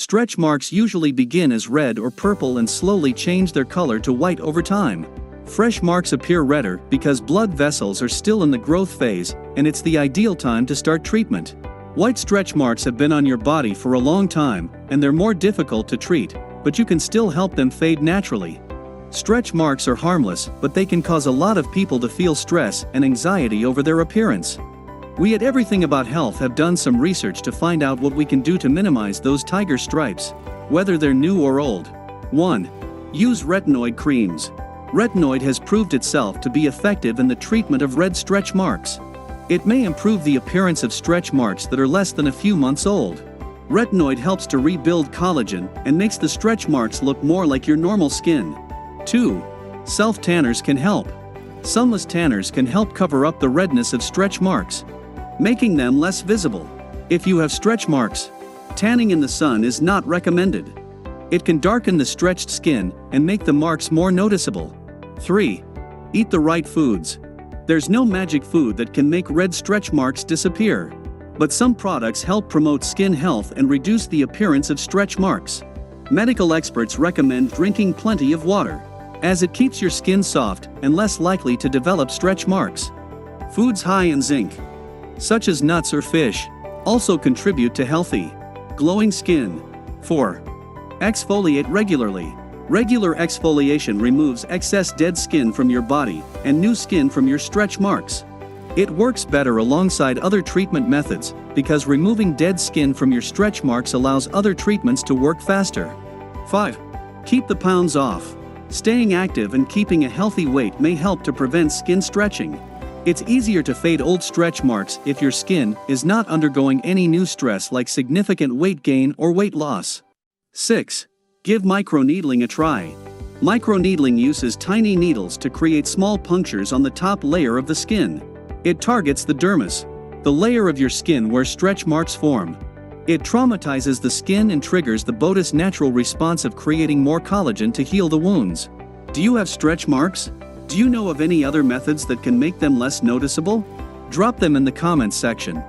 Stretch marks usually begin as red or purple and slowly change their color to white over time. Fresh marks appear redder because blood vessels are still in the growth phase, and it's the ideal time to start treatment. White stretch marks have been on your body for a long time, and they're more difficult to treat, but you can still help them fade naturally. Stretch marks are harmless, but they can cause a lot of people to feel stress and anxiety over their appearance. We at Everything About Health have done some research to find out what we can do to minimize those tiger stripes, whether they're new or old. 1. Use retinoid creams. Retinoid has proved itself to be effective in the treatment of red stretch marks. It may improve the appearance of stretch marks that are less than a few months old. Retinoid helps to rebuild collagen and makes the stretch marks look more like your normal skin. 2. Self-tanners can help. Sunless tanners can help cover up the redness of stretch marks, making them less visible. If you have stretch marks, tanning in the sun is not recommended. It can darken the stretched skin and make the marks more noticeable. 3. Eat the right foods. There's no magic food that can make red stretch marks disappear, but some products help promote skin health and reduce the appearance of stretch marks. Medical experts recommend drinking plenty of water, as it keeps your skin soft and less likely to develop stretch marks. Foods high in zinc, such as nuts or fish, also contribute to healthy, glowing skin. 4. Exfoliate regularly. Regular exfoliation removes excess dead skin from your body and new skin from your stretch marks. It works better alongside other treatment methods because removing dead skin from your stretch marks allows other treatments to work faster. 5. Keep the pounds off. Staying active and keeping a healthy weight may help to prevent skin stretching. It's easier to fade old stretch marks if your skin is not undergoing any new stress like significant weight gain or weight loss. 6. Give microneedling a try. Microneedling uses tiny needles to create small punctures on the top layer of the skin. It targets the dermis, the layer of your skin where stretch marks form. It traumatizes the skin and triggers the body's natural response of creating more collagen to heal the wounds. Do you have stretch marks? Do you know of any other methods that can make them less noticeable? Drop them in the comments section.